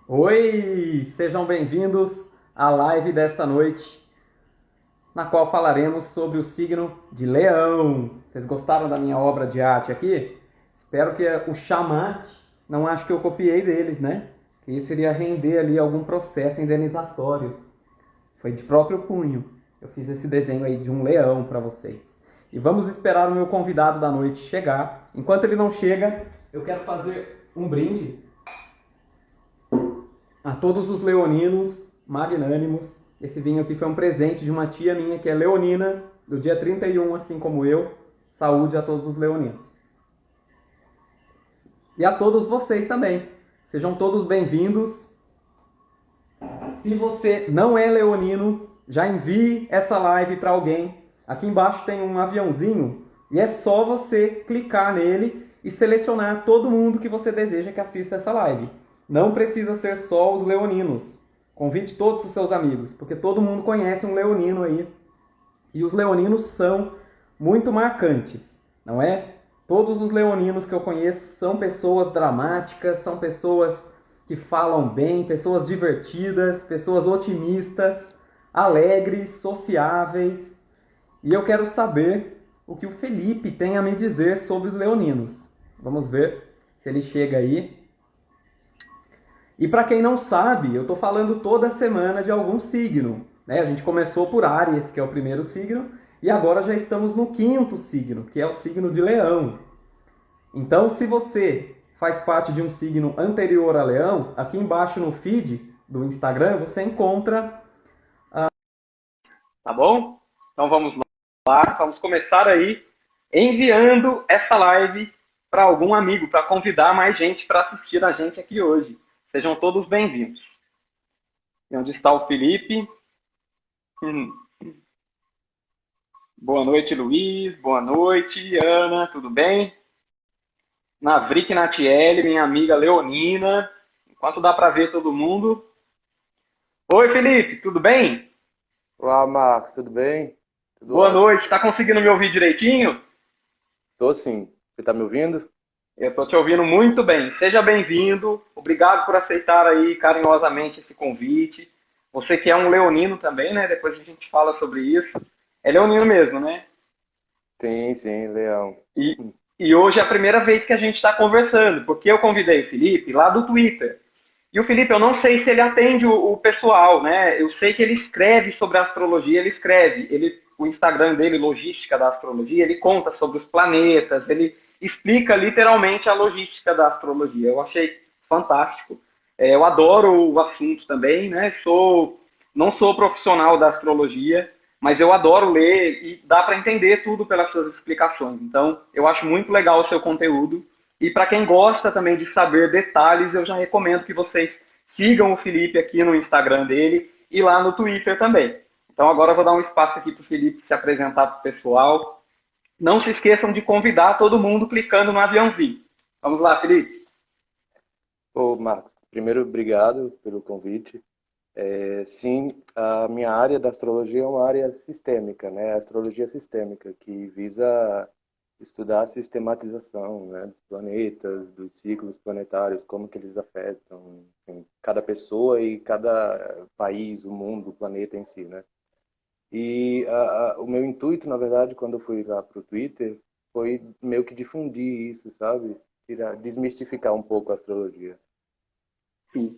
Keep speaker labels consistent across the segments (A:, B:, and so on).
A: Oi, sejam bem-vindos à live desta noite, na qual falaremos sobre o signo de Leão. Vocês gostaram da minha obra de arte aqui? Espero que o chamate não ache que eu copiei deles, né? Que isso iria render ali algum processo indenizatório. Foi de próprio punho. Eu fiz esse desenho aí de um leão para vocês. E vamos esperar o meu convidado da noite chegar. Enquanto ele não chega, eu quero fazer um brinde a todos os leoninos magnânimos. Esse vinho aqui foi um presente de uma tia minha que é leonina, do dia 31, assim como eu. Saúde a todos os leoninos. E a todos vocês também. Sejam todos bem-vindos. Se você não é leonino, já envie essa live para alguém. Aqui embaixo tem um aviãozinho e é só você clicar nele e selecionar todo mundo que você deseja que assista essa live. Não precisa ser só os leoninos. Convide todos os seus amigos, porque todo mundo conhece um leonino aí. E os leoninos são muito marcantes, não é? Todos os leoninos que eu conheço são pessoas dramáticas, são pessoas que falam bem, pessoas divertidas, pessoas otimistas, alegres, sociáveis. E eu quero saber o que o Felipe tem a me dizer sobre os leoninos. Vamos ver se ele chega aí. E para quem não sabe, eu estou falando toda semana de algum signo. Né? A gente começou por Áries, que é o primeiro signo, e agora já estamos no quinto signo, que é o signo de Leão. Então, se você faz parte de um signo anterior a Leão, aqui embaixo no feed do Instagram você encontra. Tá bom? Então vamos lá, vamos começar aí enviando essa live para algum amigo, para convidar mais gente para assistir a gente aqui hoje. Sejam todos bem-vindos. E onde está o Felipe? Hum. Boa noite, Luiz. Boa noite, Ana. Tudo bem? Navrik Natiele, minha amiga Leonina. Enquanto dá para ver todo mundo. Oi, Felipe. Tudo bem?
B: Olá, Marcos, tudo bem? Tudo
A: Boa
B: ótimo.
A: noite. Está conseguindo me ouvir direitinho?
B: Tô sim. Você tá me ouvindo?
A: Eu estou te ouvindo muito bem. Seja bem-vindo. Obrigado por aceitar aí carinhosamente esse convite. Você que é um leonino também, né? Depois a gente fala sobre isso. É leonino mesmo, né?
B: Sim, sim, Leão.
A: E, e hoje é a primeira vez que a gente está conversando, porque eu convidei o Felipe lá do Twitter. E o Felipe, eu não sei se ele atende o pessoal, né? Eu sei que ele escreve sobre a astrologia, ele escreve. O Instagram dele, Logística da Astrologia, ele conta sobre os planetas, ele explica literalmente a logística da astrologia. Eu achei fantástico. Eu adoro o assunto também, né? Não sou profissional da astrologia, mas eu adoro ler e dá para entender tudo pelas suas explicações. Então, eu acho muito legal o seu conteúdo. E para quem gosta também de saber detalhes, eu já recomendo que vocês sigam o Felipe aqui no Instagram dele e lá no Twitter também. Então agora eu vou dar um espaço aqui para o Felipe se apresentar para o pessoal. Não se esqueçam de convidar todo mundo clicando no aviãozinho. Vamos lá, Felipe.
B: Ô, Marcos, primeiro, obrigado pelo convite. Sim, a minha área da astrologia é uma área sistêmica, né? A astrologia sistêmica, que visa estudar a sistematização, né, dos planetas, dos ciclos planetários, como que eles afetam, enfim, cada pessoa e cada país, o mundo, o planeta em si, né? E o meu intuito, na verdade, quando eu fui lá pro Twitter, foi meio que difundir isso, sabe? Desmistificar um pouco a astrologia.
A: Sim.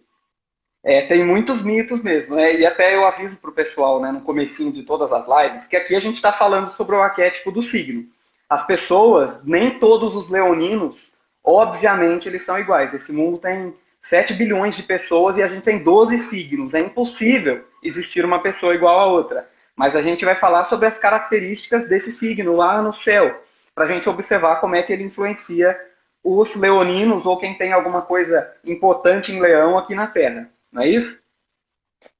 A: Tem muitos mitos mesmo, né? E até eu aviso para o pessoal, né, no comecinho de todas as lives, que aqui a gente está falando sobre o arquétipo do signo. As pessoas, nem todos os leoninos, obviamente, eles são iguais. Esse mundo tem 7 bilhões de pessoas e a gente tem 12 signos. É impossível existir uma pessoa igual a outra. Mas a gente vai falar sobre as características desse signo lá no céu, para a gente observar como é que ele influencia os leoninos ou quem tem alguma coisa importante em leão aqui na Terra. Não é isso?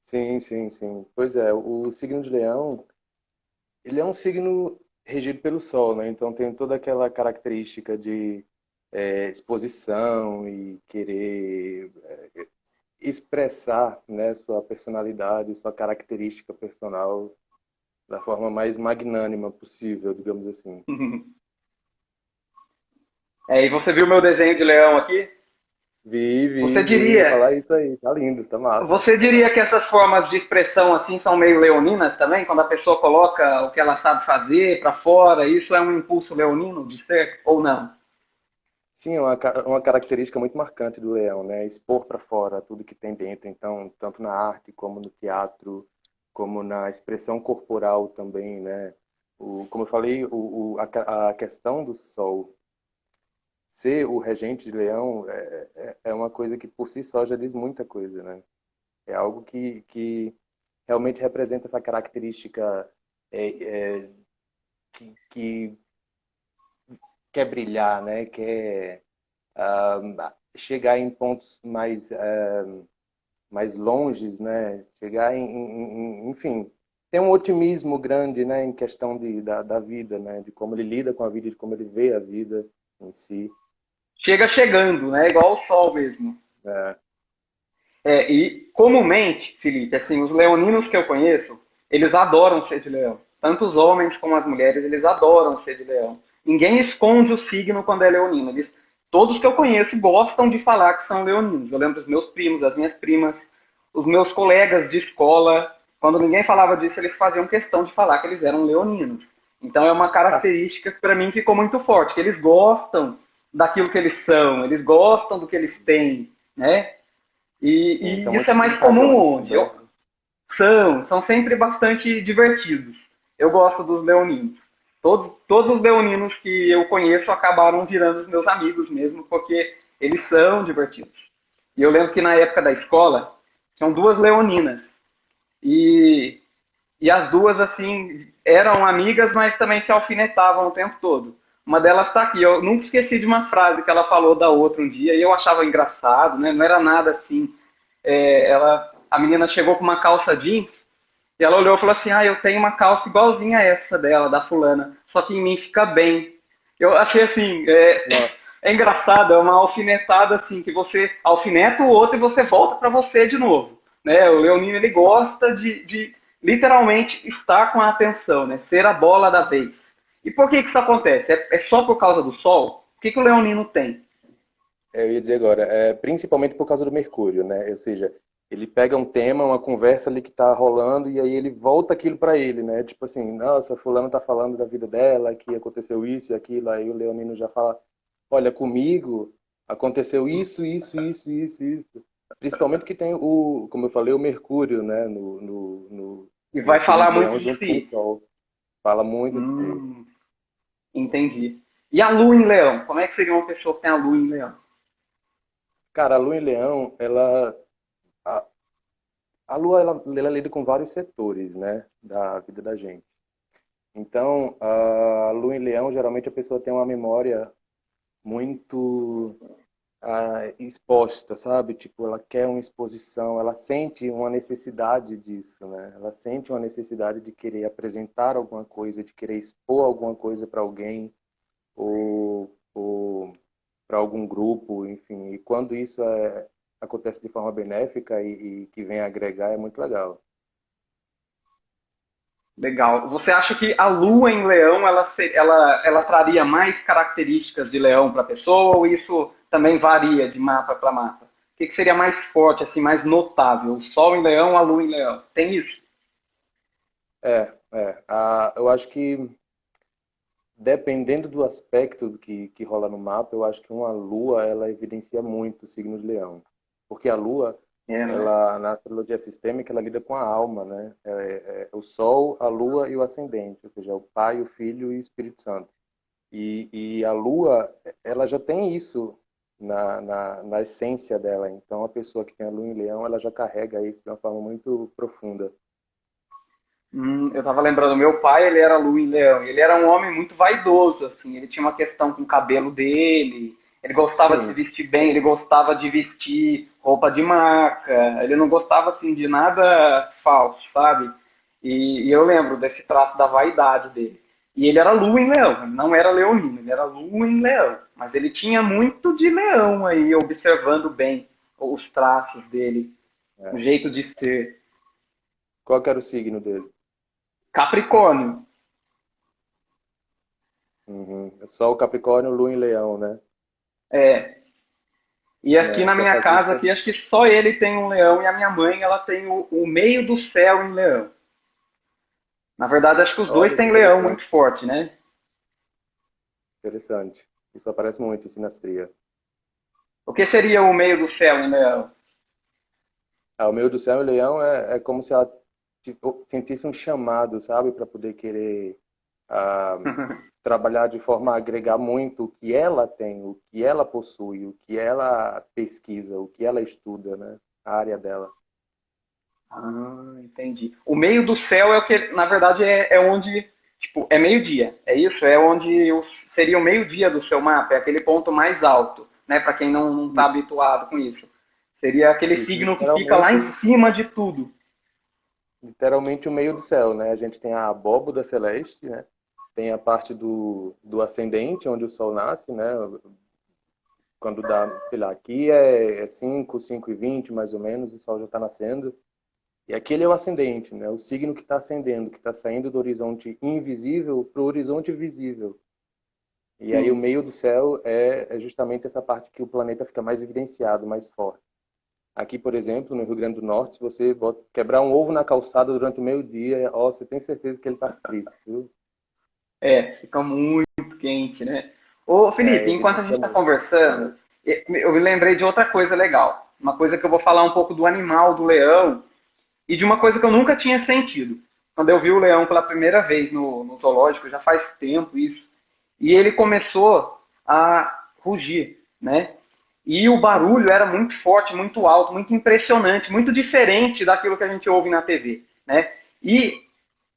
B: Sim, sim, sim. Pois é, o signo de Leão, ele é um signo regido pelo Sol, né? Então tem toda aquela característica de exposição e querer expressar, né, sua personalidade, sua característica personal da forma mais magnânima possível, digamos assim.
A: E você viu meu desenho de leão aqui?
B: Vi,
C: Você
B: vi, ia
C: diria,
B: falar isso aí, tá lindo, tá massa.
C: você diria que essas formas de expressão assim são meio leoninas também, quando a pessoa coloca o que ela sabe fazer para fora, isso é um impulso leonino de ser ou não?
B: Sim, é uma característica muito marcante do leão, né? Expor para fora tudo que tem dentro. Então, tanto na arte como no teatro, como na expressão corporal também, né? Como eu falei, a questão do sol ser o regente de leão é uma coisa que por si só já diz muita coisa, né? É algo que realmente representa essa característica é, que quer brilhar, né? Quer chegar em pontos mais longes, né? Chegar enfim, tem um otimismo grande, né? Em questão da vida, né? De como ele lida com a vida, de como ele vê a vida em si.
C: Chega chegando, né? Igual o sol mesmo.
B: É,
C: E comumente, Felipe, assim, os leoninos que eu conheço, eles adoram ser de leão. Tanto os homens como as mulheres, eles adoram ser de leão. Ninguém esconde o signo quando é leonino. Todos que eu conheço gostam de falar que são leoninos. Eu lembro dos meus primos, das minhas primas, os meus colegas de escola. Quando ninguém falava disso, eles faziam questão de falar que eles eram leoninos. Então é uma
B: ah,
C: característica que para mim ficou muito forte, que eles gostam daquilo que eles são, eles gostam do que eles têm, né?
B: sim, são
C: E isso
B: muito
C: é mais comum
B: brincalhões
C: onde?
B: também.
C: São sempre bastante divertidos. Eu gosto dos leoninos. Todos os leoninos que eu conheço acabaram virando os meus amigos mesmo, porque eles são divertidos. E eu lembro que na época da escola, tinham duas leoninas. E, e as duas, assim, eram amigas, mas também se alfinetavam o tempo todo. Uma delas está aqui. Eu nunca esqueci de uma frase que ela falou da outra um dia, e eu achava engraçado, né? Não era nada assim. A menina chegou com uma calça jeans, e ela olhou e falou assim: ah, eu tenho uma calça igualzinha a essa dela, da fulana, só que em mim fica bem. Eu achei assim,
B: Nossa,
C: é engraçado, é uma alfinetada assim, que você alfineta o outro e você volta para você de novo. Né? O leonino, ele gosta de literalmente estar com a atenção, né? Ser a bola da vez. E por que isso acontece? É só por causa do sol? O que o leonino tem?
B: eu ia dizer agora, principalmente por causa do Mercúrio, né? Ou seja, ele pega um tema, uma conversa ali que tá rolando e aí ele volta aquilo para ele, né? Tipo assim, nossa, fulano tá falando da vida dela, que aconteceu isso e aquilo, aí o leonino já fala, olha, comigo aconteceu isso. Principalmente que tem como eu falei, o Mercúrio, né?
C: E
B: No
C: vai
B: signo
C: falar
B: de
C: muito
B: Leão
C: de
B: junto com o
C: si.
B: Sol. Fala muito de si.
C: Hum, entendi. E a lua em leão? Como é que seria uma pessoa que tem a lua em leão?
B: Cara, a Lua em Leão, a, a Lua, ela lida com vários setores, né? Da vida da gente. Então, a Lua em Leão, geralmente a pessoa tem uma memória muito exposta, sabe? Tipo, ela quer uma exposição, ela sente uma necessidade disso, né? Ela sente uma necessidade de querer apresentar alguma coisa, de querer expor alguma coisa para alguém ou para algum grupo, enfim. E quando isso acontece de forma benéfica e que vem agregar, é muito legal.
C: Legal. Você acha que a lua em leão ela traria mais características de leão para a pessoa ou isso também varia de mapa para mapa? O que seria mais forte, assim, mais notável? O sol em leão, a lua em leão? Tem isso?
B: Eu acho que dependendo do aspecto que rola no mapa, eu acho que uma lua, ela evidencia muito o signo de leão. Porque a lua,
C: É, né?
B: ela, na astrologia sistêmica, ela lida com a alma, né? O sol, a lua e o ascendente, ou seja, o pai, o filho e o Espírito Santo. E a lua, ela já tem isso na essência dela. Então, a pessoa que tem a lua em leão, ela já carrega isso de uma forma muito profunda.
C: Eu tava lembrando, meu pai, ele era lua em leão. Ele era um homem muito vaidoso, assim. Ele tinha uma questão com o cabelo dele. Ele gostava de se
B: Sim,
C: vestir bem. Ele gostava de vestir roupa de marca. Ele não gostava, assim, de nada falso, sabe? E eu lembro desse traço da vaidade dele. E ele era lua em leão. Ele não era leonino, ele era lua em leão. Mas ele tinha muito de leão aí, observando bem os traços dele, o
B: é.
C: jeito de ser.
B: Qual que era o signo dele?
C: Capricórnio.
B: Uhum. Sol, Capricórnio, Lua em Leão, né?
C: É, E aqui
B: né?
C: na
B: Para
C: minha
B: fazer
C: casa, aqui, acho que só ele tem um leão e a minha mãe, ela tem o meio do céu em leão. Na verdade, acho que os dois
B: olha que
C: têm leão muito
B: interessante,
C: forte, né?
B: interessante. Isso aparece muito em sinastria.
C: O que seria o meio do céu em leão?
B: Ah, o meio do céu e o leão é como se ela sentisse um chamado, sabe, para poder querer ah, trabalhar de forma a agregar muito o que ela tem, o que ela possui, o que ela pesquisa, o que ela estuda, né? A área dela.
C: Ah, entendi. O meio do céu é o que, na verdade, é onde, tipo, é meio-dia. É isso? É onde seria o meio-dia do seu mapa, é aquele ponto mais alto, né? Para quem não está
B: Isso,
C: habituado com isso. Seria aquele
B: isso,
C: signo que fica lá em cima de tudo.
B: literalmente o meio do céu, né? A gente tem a abóboda celeste, né? Tem a parte do ascendente, onde o sol nasce, né? Quando dá, sei lá, aqui é 5h20 mais ou menos, o sol já está nascendo. E aquele é o ascendente, né? O signo que está ascendendo, que está saindo do horizonte invisível para o horizonte visível. E aí o
C: Sim.
B: meio do céu é justamente essa parte que o planeta fica mais evidenciado, mais forte. Aqui, por exemplo, no Rio Grande do Norte, se você quebrar um ovo na calçada durante o meio-dia, ó, você tem certeza que ele está frito, viu?
C: É, fica muito quente, né? Ô,
B: É,
C: Felipe, enquanto a gente
B: evidencia
C: está
B: muito.
C: conversando, eu me lembrei de outra coisa legal. Uma coisa que eu vou falar um pouco do animal, do leão, e de uma coisa que eu nunca tinha sentido. Quando eu vi o leão pela primeira vez no zoológico, já faz tempo isso, e ele começou a rugir, né? E o barulho era muito forte, muito alto, muito impressionante, muito diferente daquilo que a gente ouve na TV, né? E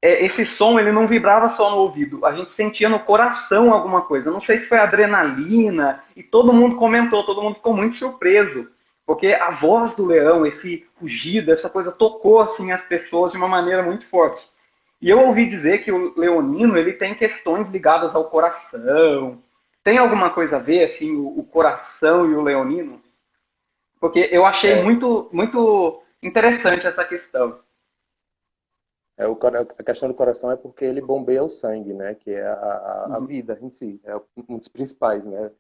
C: esse som ele não vibrava só no ouvido, a gente sentia no coração alguma coisa. Eu não sei se foi adrenalina, e todo mundo comentou, todo mundo ficou muito surpreso, porque a voz do leão, esse rugido, essa coisa tocou assim as pessoas de uma maneira muito forte. E eu ouvi dizer que o leonino ele tem questões ligadas ao coração. Tem alguma coisa a ver assim o coração e o leonino? Porque eu achei
B: É,
C: muito interessante essa questão.
B: a questão do coração é porque ele bombeia o sangue, né? Que é a
C: Uhum.
B: vida em si, é um dos principais, né?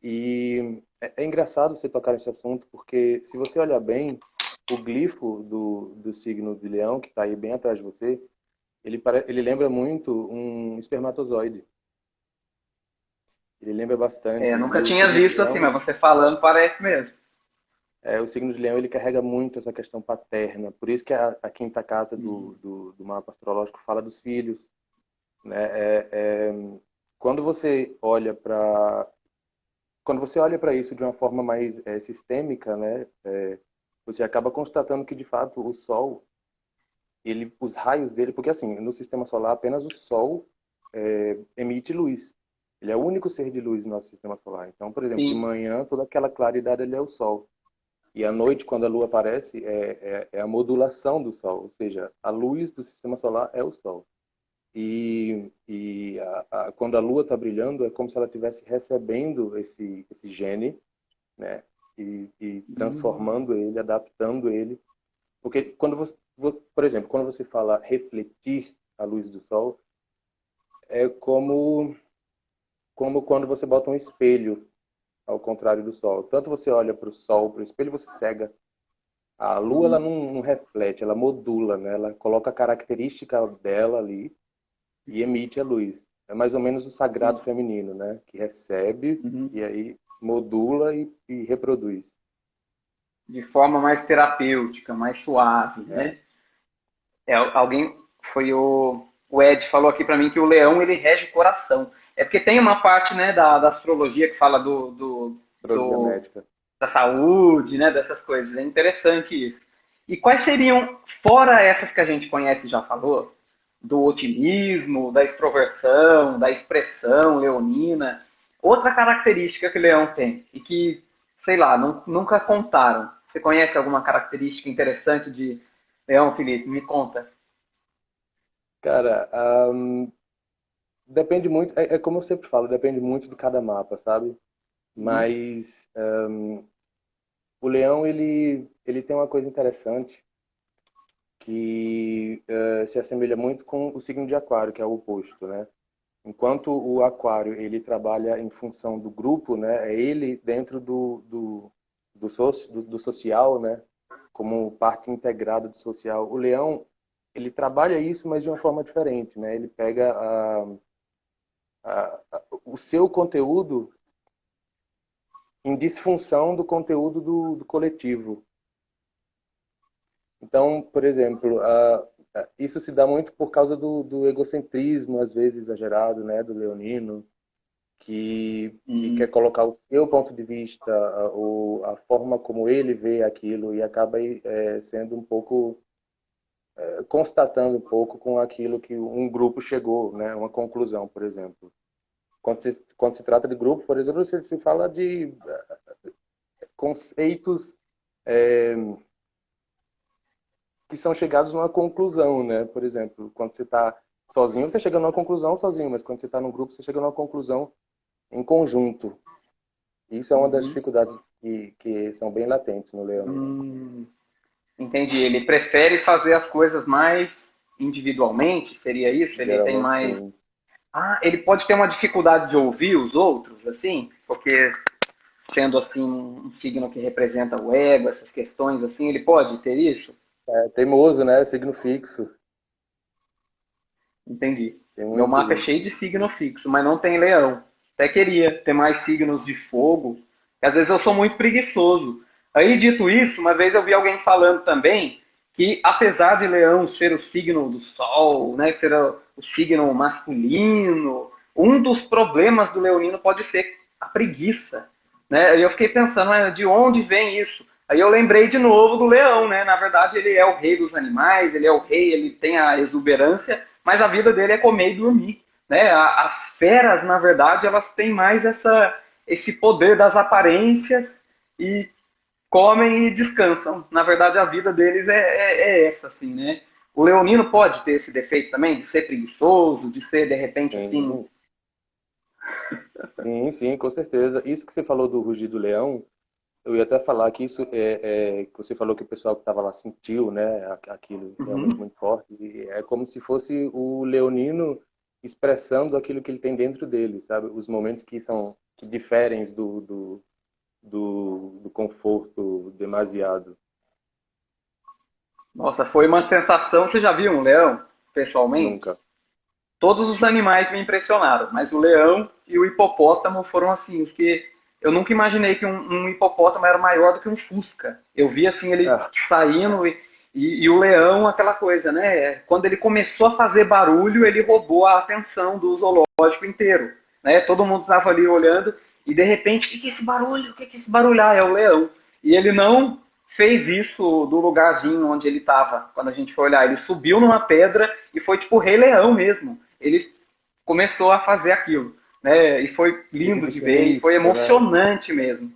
B: E é engraçado você tocar nesse assunto, porque se você olhar bem, o glifo do signo de leão, que está aí bem atrás de você, ele lembra muito um espermatozoide. Ele lembra bastante.
C: É,
B: E
C: nunca
B: o
C: tinha
B: signo de
C: visto assim, mas
B: leão,
C: você falando parece mesmo.
B: o signo de leão, ele carrega muito essa questão paterna. Por isso que a quinta casa
C: Uhum.
B: do mapa astrológico fala dos filhos, né? Quando você olha para isso de uma forma mais sistêmica, né? Você acaba constatando que de fato o Sol, os raios dele, porque assim, no sistema solar apenas o Sol emite luz. Ele é o único ser de luz no nosso sistema solar. Então, por exemplo, de
C: Sim.
B: manhã toda aquela claridade ali é o Sol. E à noite, quando a Lua aparece, é a modulação do Sol, ou seja, a luz do sistema solar é o Sol. E quando a Lua está brilhando, é como se ela estivesse recebendo esse gene, né? E
C: Uhum.
B: transformando ele, adaptando ele. Porque por exemplo, quando você fala refletir a luz do sol, é como quando você bota um espelho ao contrário do sol. Tanto você olha para o sol, para o espelho, você cega. A lua, ela
C: Uhum.
B: não reflete, ela modula, né? Ela coloca a característica dela ali e emite a luz. É mais ou menos o sagrado
C: Sim.
B: feminino, né? Que recebe
C: Uhum.
B: e aí modula e reproduz.
C: De forma mais terapêutica, mais suave,
B: É.
C: né? Alguém foi o Ed falou aqui para mim que o leão ele rege o coração. É porque tem uma parte né da astrologia que fala
B: Astrologia
C: do
B: médica.
C: da saúde, né, dessas coisas. É interessante isso. E quais seriam, fora essas que a gente conhece e já falou, do otimismo, da extroversão, da expressão leonina, outra característica que o leão tem e que, sei lá, nunca contaram. Você conhece alguma característica interessante de leão, Felipe? Me conta.
B: Cara, depende muito, é como eu sempre falo, depende muito de cada mapa, sabe?
C: Uhum.
B: Mas o leão, ele tem uma coisa interessante que se assemelha muito com o signo de aquário, que é o oposto, né? Enquanto o aquário, ele trabalha em função do grupo, né? É ele dentro do social, né? Como parte integrada do social. O leão, ele trabalha isso, mas de uma forma diferente, né? Ele pega o seu conteúdo em disfunção do conteúdo do coletivo. Então, por exemplo, isso se dá muito por causa do egocentrismo, às vezes exagerado, né, do leonino, que quer colocar o seu ponto de vista, a forma como ele vê aquilo, e acaba sendo um pouco, constatando um pouco com aquilo que um grupo chegou, né, uma conclusão, por exemplo. Quando se trata de grupo, por exemplo, se fala de conceitos que são chegados numa conclusão, né? Por exemplo, quando você está sozinho, você chega numa conclusão sozinho, mas quando você está num grupo, você chega numa conclusão em conjunto. Isso é uma das dificuldades que são bem latentes no leão.
C: Entendi. Ele prefere fazer as coisas mais individualmente, seria isso? Ele tem mais...
B: Sim.
C: Ele pode ter uma dificuldade de ouvir os outros, assim? Porque, sendo assim, um signo que representa o ego, essas questões, assim, ele pode ter isso?
B: Teimoso, né? Signo fixo.
C: Entendi.
B: Tem
C: Meu
B: muito
C: mapa é
B: isso.
C: cheio de signo fixo, mas não tem leão. Até queria ter mais signos de fogo, porque às vezes eu sou muito preguiçoso. Aí, dito isso, uma vez eu vi alguém falando também que, apesar de leão ser o signo do sol, né, ser o signo masculino, um dos problemas do leonino pode ser a preguiça. Né? Aí eu fiquei pensando, de onde vem isso? Aí eu lembrei de novo do leão, né? Na verdade, ele é o rei dos animais, ele é o rei, ele tem a exuberância, mas a vida dele é comer e dormir. Né? As feras, na verdade, elas têm mais esse poder das aparências e comem e descansam. Na verdade, a vida deles é essa, assim, né? O leonino pode ter esse defeito também, de ser preguiçoso, de ser, de repente, assim...
B: Sim, com certeza. Isso que você falou do rugir do leão, eu ia até falar que isso que você falou que o pessoal que estava lá sentiu, né, aquilo realmente muito forte. E é como se fosse o leonino expressando aquilo que ele tem dentro dele, sabe? Os momentos que diferem do conforto demasiado.
C: Nossa, foi uma sensação. Você já viu um leão, pessoalmente?
B: Nunca.
C: Todos os animais me impressionaram, mas o leão e o hipopótamo foram assim, os que eu nunca imaginei que um hipopótamo era maior do que um fusca. Eu vi assim ele saindo e o leão, aquela coisa, né? Quando ele começou a fazer barulho, ele roubou a atenção do zoológico inteiro, né? Todo mundo estava ali olhando e de repente, o que é esse barulho? O que é esse barulho? É o leão. E ele não fez isso do lugarzinho onde ele estava, quando a gente foi olhar. Ele subiu numa pedra e foi tipo o Rei Leão mesmo. Ele começou a fazer aquilo, né? E foi lindo de ver, e foi emocionante mesmo.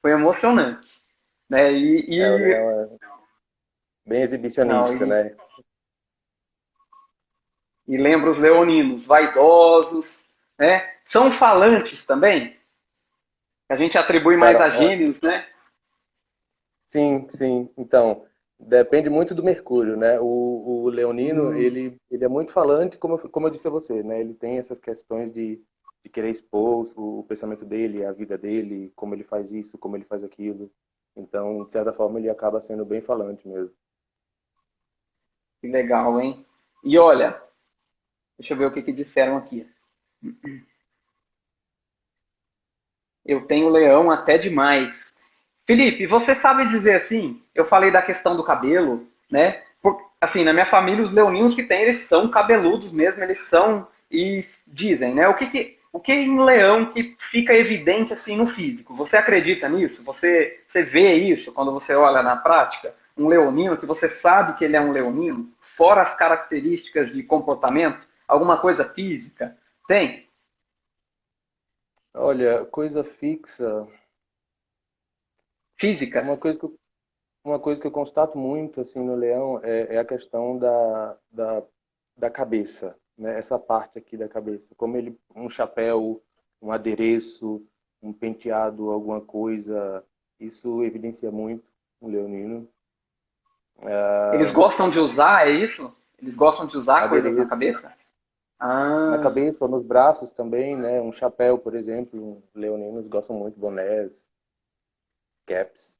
C: Foi emocionante, né?
B: O leão é bem exibicionista, né?
C: E lembra os leoninos, vaidosos, né? São falantes também. A gente atribui mais a gênios, né?
B: Sim. Então, depende muito do Mercúrio, né? O leonino, ele é muito falante, como eu disse a você, né? Ele tem essas questões de querer expor o pensamento dele, a vida dele, como ele faz isso, como ele faz aquilo. Então, de certa forma, ele acaba sendo bem falante mesmo.
C: Que legal, hein? E olha, deixa eu ver o que disseram aqui. Eu tenho leão até demais. Felipe, você sabe dizer assim, eu falei da questão do cabelo, né? Assim, na minha família, os leoninos que tem, eles são cabeludos mesmo, eles são, e dizem, né? O que em leão que fica evidente assim no físico? Você acredita nisso? Você vê isso quando você olha na prática? Um leonino, que você sabe que ele é um leonino, fora as características de comportamento, alguma coisa física? Tem?
B: Olha, coisa fixa...
C: Física?
B: Uma coisa que eu constato muito assim no leão é a questão da cabeça, né? Essa parte aqui da cabeça, como ele um chapéu, um adereço, um penteado, alguma coisa, isso evidencia muito o leonino.
C: Eles gostam de usar, é isso? Eles gostam de usar coisas na cabeça?
B: Na cabeça ou nos braços também, né? Um chapéu, por exemplo, leoninos gostam muito, bonés. caps.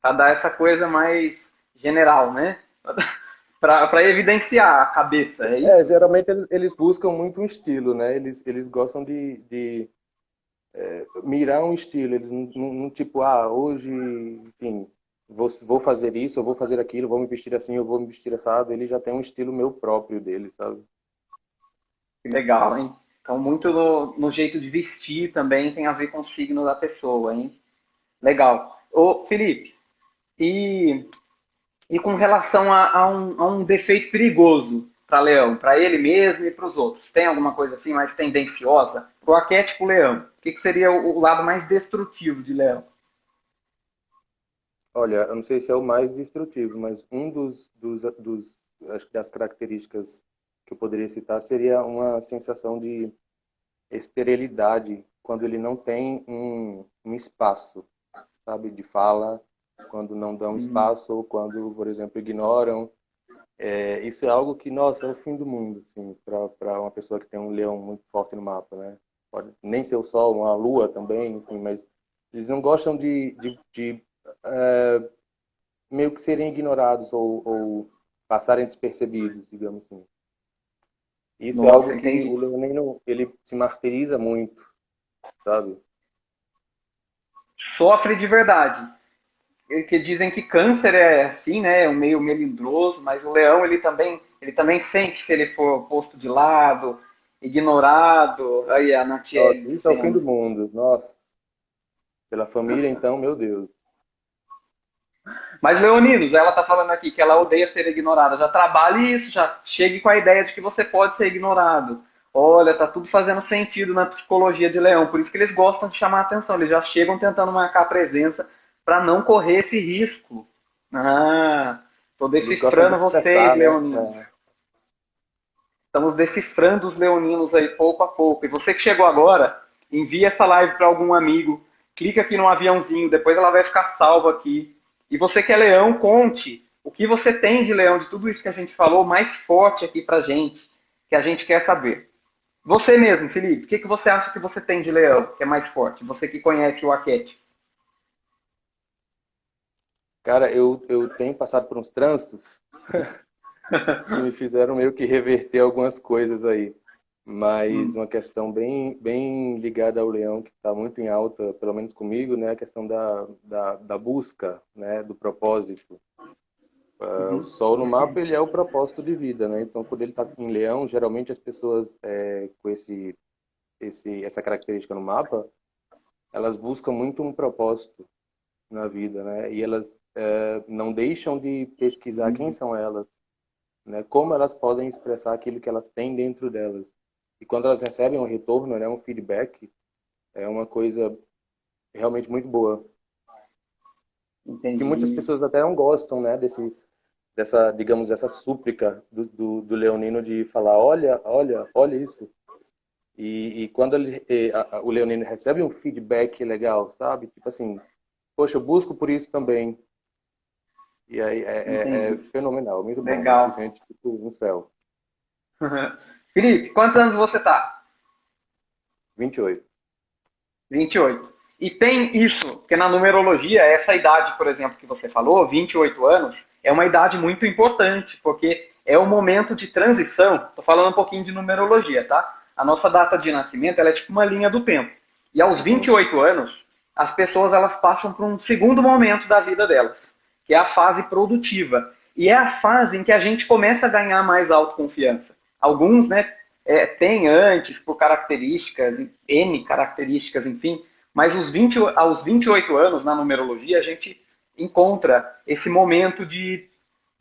C: Para dar essa coisa mais general, né? Para evidenciar a cabeça, é isso?
B: Geralmente eles buscam muito um estilo, né? Eles gostam de mirar um estilo. Eles não tipo, hoje, enfim, vou fazer isso, eu vou fazer aquilo, vou me vestir assim, eu vou me vestir assado. Ele já tem um estilo meu próprio dele, sabe?
C: Que legal, hein? Então, muito no jeito de vestir também tem a ver com o signo da pessoa, hein? Legal. Ô, Felipe, e, e com relação a um defeito perigoso para Leão, para ele mesmo e para os outros, tem alguma coisa assim mais tendenciosa? Para o arquétipo Leão, o que seria o lado mais destrutivo de Leão?
B: Olha, eu não sei se é o mais destrutivo, mas um acho que das características que eu poderia citar seria uma sensação de esterilidade quando ele não tem um espaço, sabe, de fala, quando não dão
C: Hum,
B: espaço ou quando, por exemplo, ignoram. Isso é algo que, nossa, é o fim do mundo, assim, para uma pessoa que tem um leão muito forte no mapa, né? Pode nem ser o sol, uma lua também, enfim, mas eles não gostam de meio que serem ignorados ou passarem despercebidos, digamos assim. Isso é
C: nossa,
B: algo que
C: entendi.
B: o leonino, ele se martiriza muito, sabe?
C: Sofre de verdade. Que dizem que câncer é assim, né? É um meio melindroso, mas o leão ele também sente se ele for posto de lado, ignorado. Aí a
B: Nossa,
C: Natiele
B: isso é o fim do
C: dizendo.
B: mundo. Nossa, pela família, então, meu Deus.
C: Mas Leoninos, ela tá falando aqui que ela odeia ser ignorada. Já trabalhe isso, já chegue com a ideia de que você pode ser ignorado. Olha, tá tudo fazendo sentido na psicologia de leão, por isso que eles gostam de chamar a atenção. Eles já chegam tentando marcar presença para não correr esse risco. Ah, tô
B: Eles gostam de
C: decifrando vocês,
B: expressar, né?
C: leoninos. Estamos decifrando os leoninos aí pouco a pouco. E você que chegou agora, envia essa live para algum amigo, clica aqui no aviãozinho, depois ela vai ficar salva aqui. E você que é leão, conte o que você tem de leão, de tudo isso que a gente falou, mais forte aqui pra gente, que a gente quer saber. Você mesmo, Felipe, o que você acha que você tem de leão, que é mais forte? Você que conhece o arquétipo.
B: Cara, eu tenho passado por uns trânsitos que me fizeram meio que reverter algumas coisas aí. Mas
C: Hum.
B: uma questão bem ligada ao leão, que está muito em alta, pelo menos comigo, né? A questão da busca, né? Do propósito. O
C: Uhum.
B: sol no mapa, ele é o propósito de vida, né? Então, quando ele está em leão, geralmente as pessoas com essa característica no mapa, elas buscam muito um propósito na vida, né? E elas não deixam de pesquisar quem
C: Uhum.
B: são elas, né? Como elas podem expressar aquilo que elas têm dentro delas. E quando elas recebem um retorno, né, um feedback, é uma coisa realmente muito boa. Que muitas
C: Entendi.
B: pessoas até não gostam, né, dessa, digamos, essa súplica do leonino de falar, olha isso. E quando o leonino recebe um feedback legal, sabe? Tipo assim, poxa, eu busco por isso também. E aí é
C: Entendi.
B: fenomenal, muito bom. A gente se
C: Legal.
B: sente tipo no céu.
C: Felipe, quantos anos você tá?
B: 28.
C: 28. E tem isso, porque na numerologia, essa idade, por exemplo, que você falou, 28 anos, é uma idade muito importante, porque é o momento de transição. Estou falando um pouquinho de numerologia, tá? A nossa data de nascimento ela é tipo uma linha do tempo. E aos
B: Uhum.
C: 28 anos, as pessoas elas passam por um segundo momento da vida delas, que é a fase produtiva. E é a fase em que a gente começa a ganhar mais autoconfiança. Alguns, né, têm antes, por características, N características, enfim, mas aos 28 anos, na numerologia, a gente encontra esse momento de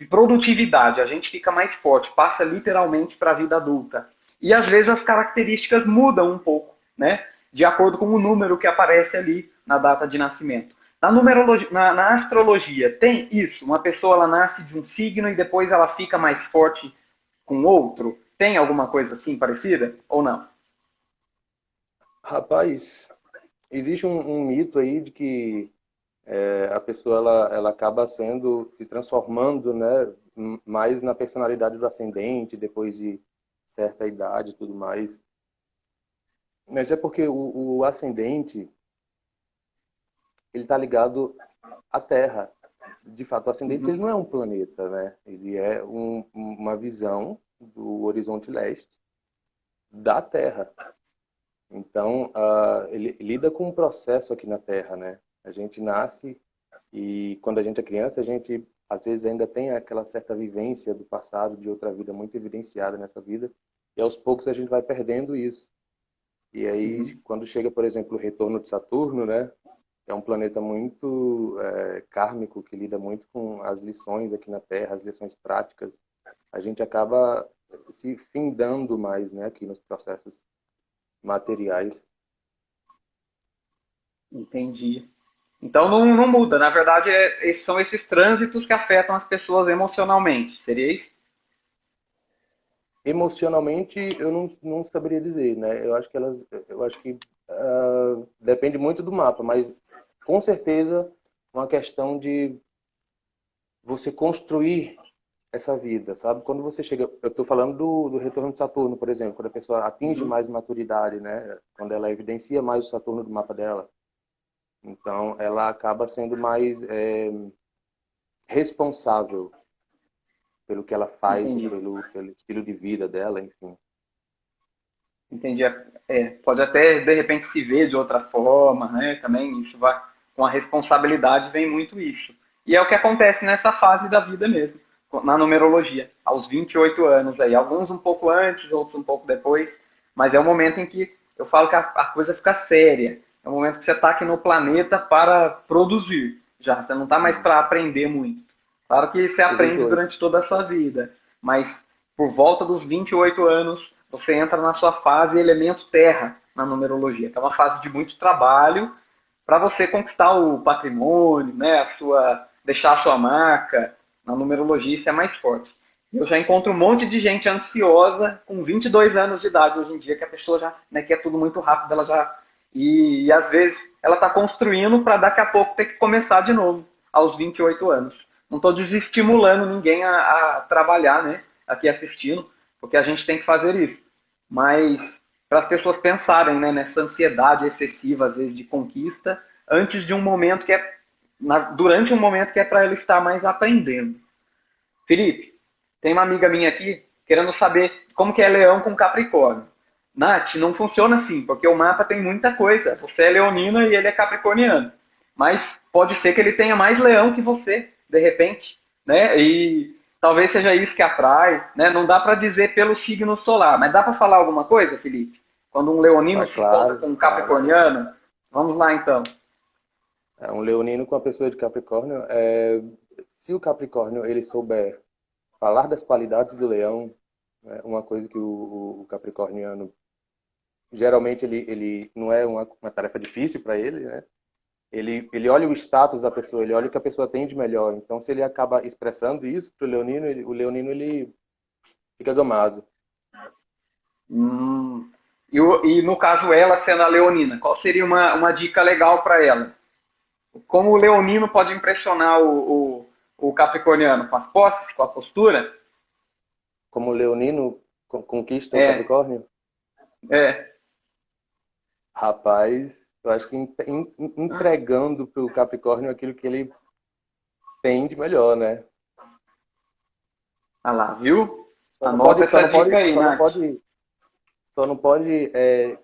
C: produtividade. A gente fica mais forte, passa literalmente para a vida adulta. E às vezes as características mudam um pouco, né? De acordo com o número que aparece ali na data de nascimento. Na numerologia, na astrologia, tem isso? Uma pessoa ela nasce de um signo e depois ela fica mais forte com outro? Tem alguma coisa assim parecida ou não?
B: Rapaz, existe um mito aí de que a pessoa ela acaba se transformando, né, mais na personalidade do ascendente depois de certa idade e tudo mais. Mas é porque o ascendente ele está ligado à Terra. De fato, o ascendente ele não é um planeta, né? Ele é uma visão do horizonte leste da Terra. Então, ele lida com um processo aqui na Terra, né? A gente nasce e quando a gente é criança, a gente às vezes ainda tem aquela certa vivência do passado, de outra vida muito evidenciada nessa vida, e aos poucos a gente vai perdendo isso. E aí, quando chega, por exemplo, o retorno de Saturno, né? É um planeta muito kármico, que lida muito com as lições aqui na Terra, as lições práticas. A gente acaba se findando mais, né, aqui nos processos materiais.
C: Entendi. Então não muda. Na verdade, são esses trânsitos que afetam as pessoas emocionalmente. Seria isso?
B: Emocionalmente, eu não saberia dizer, né? Eu acho que depende muito do mapa, mas com certeza uma questão de você construir essa vida, sabe? Quando você chega, eu estou falando do retorno de Saturno, por exemplo, quando a pessoa atinge mais maturidade, né? Quando ela evidencia mais o Saturno do mapa dela, então ela acaba sendo mais responsável pelo que ela faz,
C: Entendi.
B: pelo estilo de vida dela, enfim.
C: Entendi. Pode até, de repente, se ver de outra forma, né? Também isso vai, com a responsabilidade vem muito isso. E é o que acontece nessa fase da vida mesmo, na numerologia, aos 28 anos aí. Alguns um pouco antes, outros um pouco depois, mas é o momento em que eu falo que a coisa fica séria. É o momento que você está aqui no planeta para produzir. Já, você não está mais para aprender muito. Claro que você
B: E
C: aprende
B: 28.
C: durante toda a sua vida, mas por volta dos 28 anos, você entra na sua fase elemento terra na numerologia, que é uma fase de muito trabalho para você conquistar o patrimônio, né, deixar a sua marca. Na numerologia isso é mais forte. Eu já encontro um monte de gente ansiosa com 22 anos de idade hoje em dia, que a pessoa já, né, quer tudo muito rápido, ela já e às vezes ela está construindo para daqui a pouco ter que começar de novo aos 28 anos. Não estou desestimulando ninguém a trabalhar, né, aqui assistindo, porque a gente tem que fazer isso. Mas para as pessoas pensarem, né, nessa ansiedade excessiva, às vezes, de conquista, antes de um momento que durante um momento que é para ela estar mais aprendendo. Felipe, tem uma amiga minha aqui querendo saber como que é Leão com Capricórnio. Nath, não funciona assim, porque o mapa tem muita coisa. Você é leonina e ele é capricorniano. Mas pode ser que ele tenha mais leão que você, de repente, né? E talvez seja isso que atrai, né? Não dá para dizer pelo signo solar, mas dá para falar alguma coisa, Felipe? Quando um leonino
B: Mas
C: se encontra com
B: claro,
C: um
B: claro, claro.
C: capricorniano? Vamos lá, então.
B: Um leonino com a pessoa de Capricórnio, se o Capricórnio ele souber falar das qualidades do leão, né, uma coisa que o capricorniano geralmente ele não é uma tarefa difícil para ele, né? Ele olha o status da pessoa, ele olha o que a pessoa tem de melhor. Então, se ele acaba expressando isso para o leonino, ele fica gamado.
C: E no caso ela sendo a leonina, qual seria uma dica legal para ela? Como o leonino pode impressionar o capricorniano? Com as posses, com a postura?
B: Como o leonino conquista o
C: É,
B: Capricórnio,
C: é.
B: rapaz, eu acho que entregando para o Capricórnio aquilo que ele tem de melhor, né?
C: Ah lá, viu?
B: Só não
C: Anota
B: pode, só
C: essa
B: não pode,
C: dica aí,
B: só não
C: Nath.
B: pode, só não pode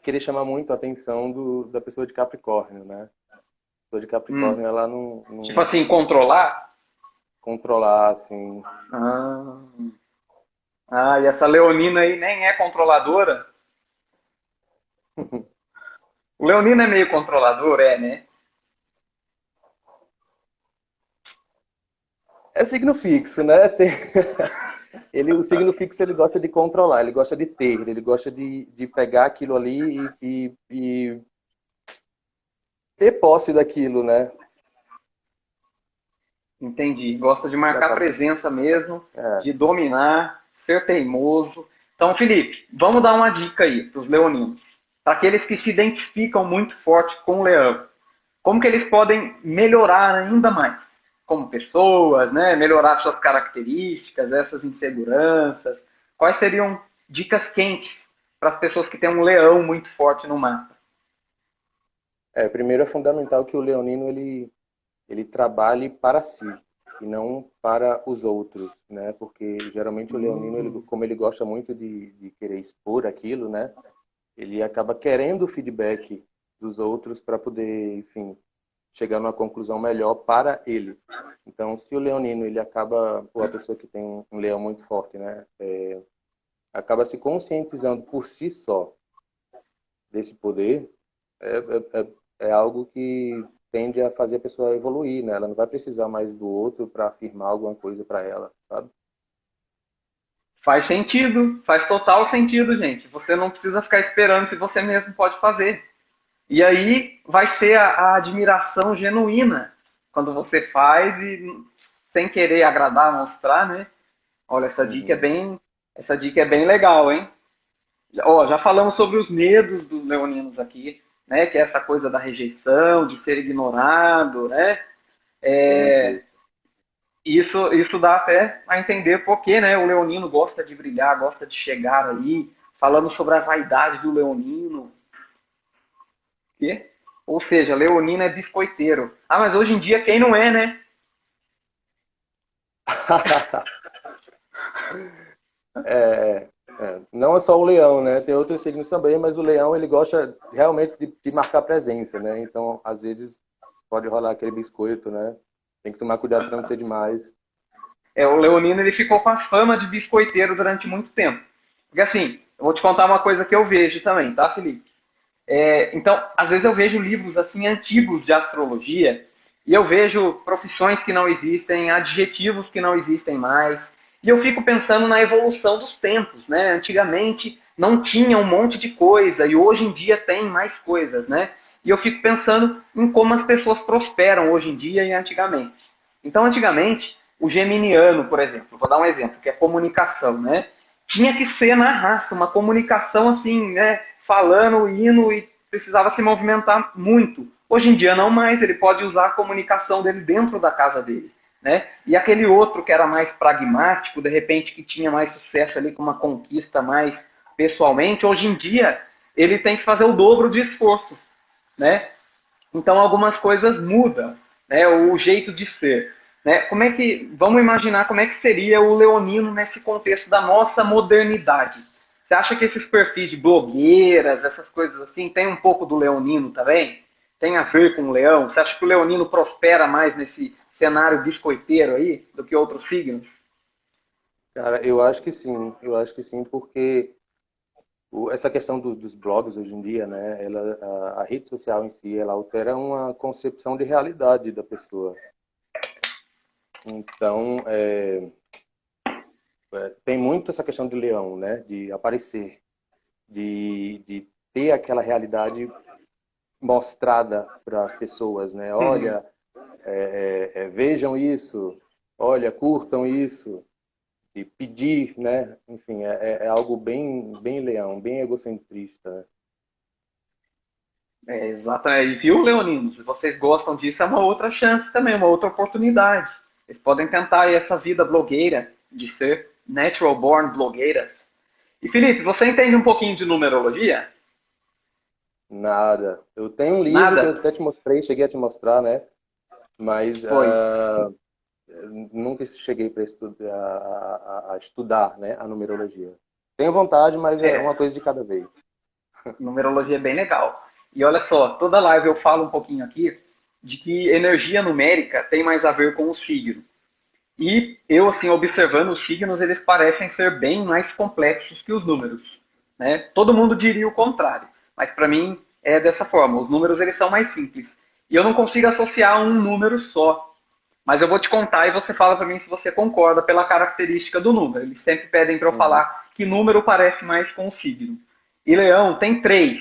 B: querer chamar muito a atenção da pessoa de Capricórnio, né? A pessoa de Capricórnio, ela
C: Tipo
B: não
C: assim, controlar?
B: controlar, assim.
C: Ah, e essa leonina aí nem é controladora? O leonino é meio controlador, né?
B: É signo fixo, né? O signo fixo ele gosta de controlar, ele gosta de ter, ele gosta de pegar aquilo ali e ter posse daquilo, né?
C: Entendi. Gosta de
B: E
C: marcar
B: acaba,
C: presença mesmo,
B: é,
C: de dominar, ser teimoso. Então, Felipe, vamos dar uma dica aí para os leoninos. Para aqueles que se identificam muito forte com o leão. Como que eles podem melhorar ainda mais? Como pessoas, né? Melhorar suas características, essas inseguranças. Quais seriam dicas quentes para as pessoas que têm um leão muito forte no mapa?
B: Primeiro é fundamental que o leonino ele trabalhe para si e não para os outros, né? Porque geralmente o leonino, como ele gosta muito de querer expor aquilo, né? Ele acaba querendo o feedback dos outros para poder, enfim, chegar numa conclusão melhor para ele. Então, se o leonino, ele acaba, ou a pessoa que tem um leão muito forte, né? Acaba se conscientizando por si só desse poder, é algo que tende a fazer a pessoa evoluir, né? Ela não vai precisar mais do outro para afirmar alguma coisa para ela, sabe?
C: Faz sentido, faz total sentido, gente. Você não precisa ficar esperando se você mesmo pode fazer. E aí vai ser a admiração genuína quando você faz e sem querer agradar, mostrar, né? Olha, essa dica é bem legal, hein? Ó, já falamos sobre os medos dos leoninos aqui, né? Que é essa coisa da rejeição, de ser ignorado, né? Isso dá até a entender por que, né, o leonino gosta de brilhar, gosta de chegar aí, falando sobre a vaidade do leonino. Ou seja, leonino é biscoiteiro. Ah, mas hoje em dia quem não é, né?
B: Não é só o leão, né? Tem outros signos também, mas o leão, ele gosta realmente de marcar presença, né? Então, às vezes, pode rolar aquele biscoito, né? Tem que tomar cuidado para não ser demais.
C: O leonino ele ficou com a fama de biscoiteiro durante muito tempo. Porque assim, eu vou te contar uma coisa que eu vejo também, tá, Felipe? Então, às vezes eu vejo livros assim antigos de astrologia e eu vejo profissões que não existem, adjetivos que não existem mais. E eu fico pensando na evolução dos tempos, né? Antigamente não tinha um monte de coisa e hoje em dia tem mais coisas, né? E eu fico pensando em como as pessoas prosperam hoje em dia e antigamente. Então, antigamente, o geminiano, por exemplo, vou dar um exemplo, que é comunicação, né? Tinha que ser na raça, uma comunicação assim, né? Falando, indo e precisava se movimentar muito. Hoje em dia não mais, ele pode usar a comunicação dele dentro da casa dele, né? E aquele outro que era mais pragmático, de repente que tinha mais sucesso ali com uma conquista mais pessoalmente, hoje em dia ele tem que fazer o dobro de esforço, né? Então algumas coisas mudam, né? O jeito de ser, né? Vamos imaginar como é que seria o leonino nesse contexto da nossa modernidade. Você acha que esses perfis de blogueiras, essas coisas assim, tem um pouco do leonino também? Tem a ver com o leão? Você acha que o leonino prospera mais nesse cenário biscoiteiro aí do que outros signos?
B: Cara, eu acho que sim. Eu acho que sim, porque essa questão dos blogs hoje em dia, né? A rede social em si, ela altera uma concepção de realidade da pessoa. Então, tem muito essa questão de leão, né? De aparecer, de ter aquela realidade mostrada para as pessoas, né? Olha, vejam isso, olha, curtam isso, e pedir, né? Enfim, é algo bem leão, bem egocentrista.
C: Exatamente. E viu, leonino? Se vocês gostam disso, é uma outra chance também, uma outra oportunidade. Vocês podem tentar aí essa vida blogueira, de ser natural born blogueiras. E Felipe, você entende um pouquinho de numerologia?
B: Nada. Eu tenho um livro que eu até te mostrei, cheguei a te mostrar, né? Mas nunca cheguei para a estudar, né, a numerologia. Tenho vontade, mas é uma coisa de cada vez.
C: Numerologia é bem legal. E olha só, toda live eu falo um pouquinho aqui de que energia numérica tem mais a ver com os signos. E eu, assim, observando os signos, eles parecem ser bem mais complexos que os números, né? Todo mundo diria o contrário, mas para mim é dessa forma. Os números, eles são mais simples. E eu não consigo associar um número só. Mas eu vou te contar e você fala para mim se você concorda pela característica do número. Eles sempre pedem para eu falar que número parece mais com o signo. E Leão tem 3,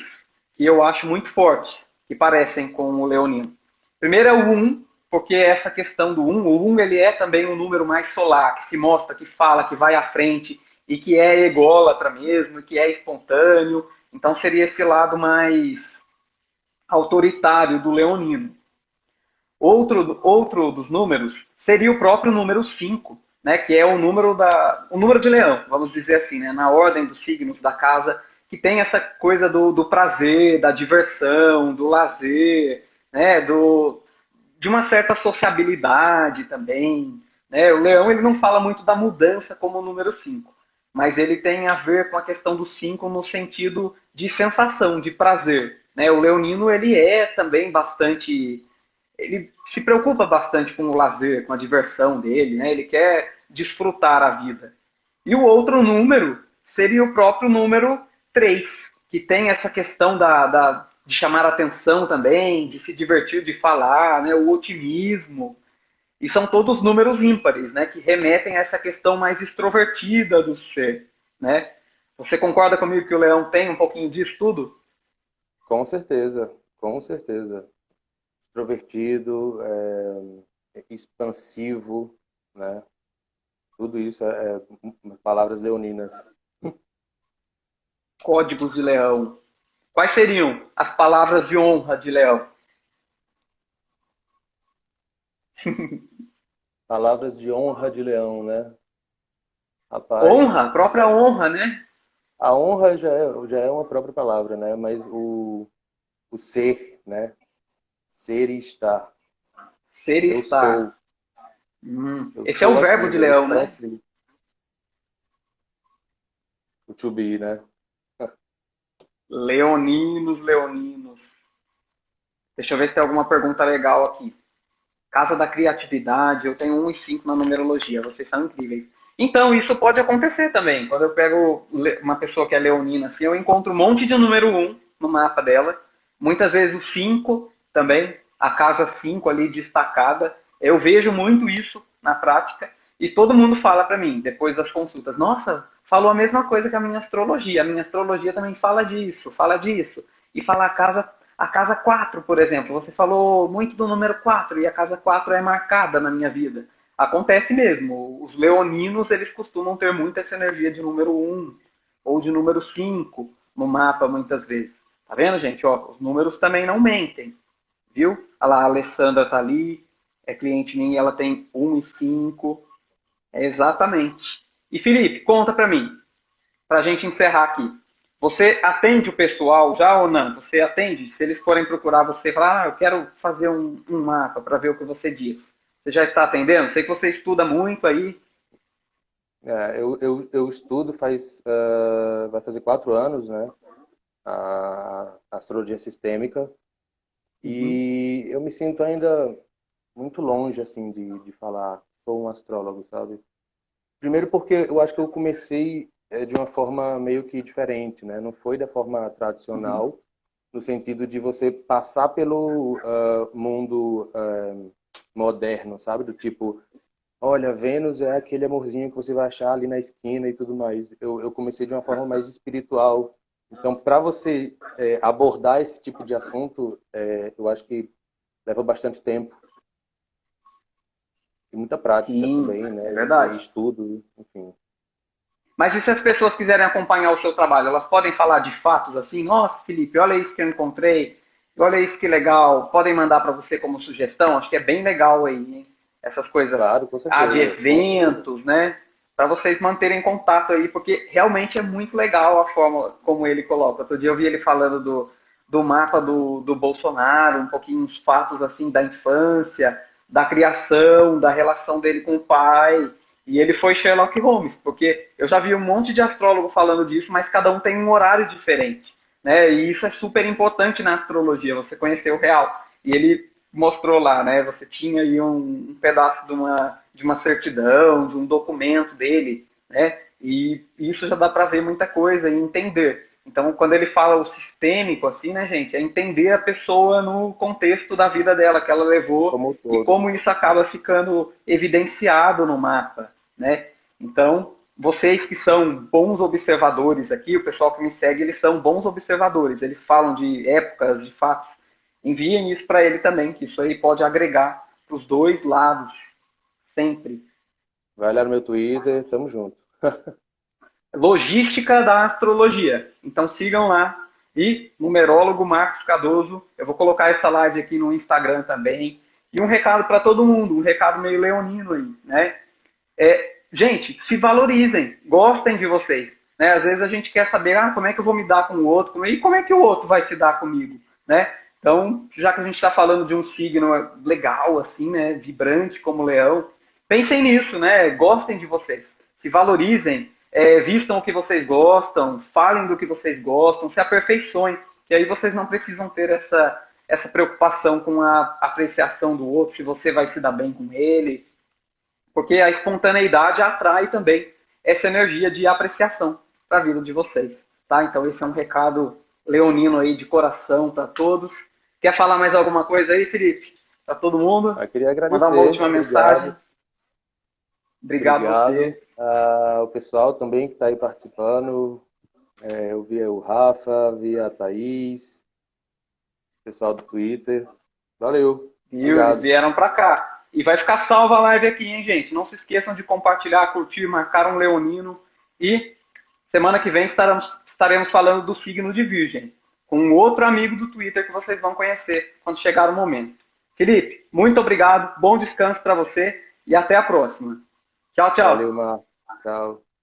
C: que eu acho muito fortes, que parecem com o leonino. Primeiro é o 1, porque essa questão do 1, o 1 ele é também um número mais solar, que se mostra, que fala, que vai à frente, e que é ególatra mesmo, e que é espontâneo. Então seria esse lado mais autoritário do leonino. Outro dos números seria o próprio número 5, né, que é o número de leão, vamos dizer assim, né, na ordem dos signos da casa, que tem essa coisa do prazer, da diversão, do lazer, né? De uma certa sociabilidade também. Né? O leão ele não fala muito da mudança como o número 5, mas ele tem a ver com a questão do 5 no sentido de sensação, de prazer. Né? O leonino ele é também bastante... Ele se preocupa bastante com o lazer, com a diversão dele, né? Ele quer desfrutar a vida. E o outro número seria o próprio número 3, que tem essa questão de chamar a atenção também, de se divertir, de falar, né? O otimismo. E são todos números ímpares, né? Que remetem a essa questão mais extrovertida do ser. Né? Você concorda comigo que o leão tem um pouquinho disso tudo?
B: Com certeza, com certeza. Extrovertido, expansivo, né? Tudo isso é palavras leoninas.
C: Códigos de leão. Quais seriam as palavras de honra de leão?
B: Palavras de honra de leão, né? Rapaz,
C: Honra, a própria honra, né?
B: a honra já é uma própria palavra, né? Mas o ser, né? Ser e estar.
C: Ser e
B: Eu
C: estar.
B: sou. Eu
C: Esse é o
B: sou
C: verbo de
B: aquilo, eu
C: leão,
B: sou
C: né?
B: aquilo. O to be, né?
C: Leoninos, leoninos. Deixa eu ver se tem alguma pergunta legal aqui. Casa da criatividade, eu tenho 1 e 5 na numerologia, vocês são incríveis. Então, isso pode acontecer também. Quando eu pego uma pessoa que é leonina, assim, eu encontro um monte de número 1 no mapa dela. Muitas vezes o 5 também, a casa 5 ali destacada. Eu vejo muito isso na prática. E todo mundo fala para mim, depois das consultas, nossa, falou a mesma coisa que a minha astrologia. A minha astrologia também fala disso, fala disso. E fala a casa 4, por exemplo. Você falou muito do número 4 e a casa 4 é marcada na minha vida. Acontece mesmo. Os leoninos, eles costumam ter muito essa energia de número 1 ou de número 5 no mapa, muitas vezes. Tá vendo, gente? Ó, os números também não mentem. Viu? Olha lá, a Alessandra tá ali, é cliente minha, ela tem 1 e 5. É exatamente. E Felipe, conta pra mim, pra gente encerrar aqui. Você atende o pessoal já ou não? Você atende? Se eles forem procurar você, falar, eu quero fazer um mapa para ver o que você diz. Você já está atendendo? Sei que você estuda muito aí.
B: Eu estudo vai fazer 4 anos, né? A astrologia sistêmica. E eu me sinto ainda muito longe, assim, de falar, sou um astrólogo, sabe? Primeiro porque eu acho que eu comecei de uma forma meio que diferente, né? Não foi da forma tradicional, no sentido de você passar pelo mundo moderno, sabe? Do tipo, olha, Vênus é aquele amorzinho que você vai achar ali na esquina e tudo mais. Eu comecei de uma forma mais espiritual. Então, para você abordar esse tipo de assunto, eu acho que leva bastante tempo. E muita prática também, né?
C: É verdade.
B: E estudo, enfim.
C: Mas e se as pessoas quiserem acompanhar o seu trabalho, elas podem falar de fatos assim? Nossa, Felipe, olha isso que eu encontrei, olha isso que legal. Podem mandar para você como sugestão? Acho que é bem legal aí, hein? Essas coisas
B: Claro, com certeza.
C: de eventos, né? Para vocês manterem contato aí, porque realmente é muito legal a forma como ele coloca. Outro dia eu vi ele falando do mapa do Bolsonaro, um pouquinho os fatos assim da infância, da criação, da relação dele com o pai. E ele foi Sherlock Holmes, porque eu já vi um monte de astrólogo falando disso, mas cada um tem um horário diferente, né? E isso é super importante na astrologia, você conhecer o real. E ele mostrou lá, né? Você tinha aí um pedaço de uma certidão, de um documento dele, né? E isso já dá para ver muita coisa e entender. Então, quando ele fala o sistêmico, assim, né, gente, é entender a pessoa no contexto da vida dela, que ela levou, e como isso acaba ficando evidenciado no mapa, né? Então, vocês que são bons observadores aqui, o pessoal que me segue, eles são bons observadores. Eles falam de épocas, de fatos. Enviem isso para ele também, que isso aí pode agregar para os dois lados, sempre.
B: Vai lá no meu Twitter, tamo junto.
C: Logística da astrologia. Então sigam lá. E numerólogo Marcos Cardoso. Eu vou colocar essa live aqui no Instagram também. E um recado para todo mundo, um recado meio leonino aí, né? Gente, se valorizem, gostem de vocês. né? Às vezes a gente quer saber, como é que eu vou me dar com o outro, e como é que o outro vai se dar comigo, né? Então, já que a gente está falando de um signo legal, assim, né, vibrante como o leão, pensem nisso, né? Gostem de vocês, se valorizem, vistam o que vocês gostam, falem do que vocês gostam, se aperfeiçoem, que aí vocês não precisam ter essa preocupação com a apreciação do outro, se você vai se dar bem com ele, porque a espontaneidade atrai também essa energia de apreciação para a vida de vocês, tá? Então esse é um recado leonino aí de coração para todos. Quer falar mais alguma coisa aí, Felipe? Para todo mundo?
B: Eu queria agradecer.
C: Mandar uma última mensagem. Obrigado você.
B: O pessoal também que está aí participando. Eu vi o Rafa, vi a Thaís, o pessoal do Twitter. Valeu.
C: Obrigado. Vieram para cá. E vai ficar salva a live aqui, hein, gente? Não se esqueçam de compartilhar, curtir, marcar um leonino. E semana que vem estaremos falando do signo de Virgem, com um outro amigo do Twitter que vocês vão conhecer quando chegar o momento. Felipe, muito obrigado, bom descanso para você e até a próxima. Tchau, tchau.
B: Valeu, Marcos. Tchau.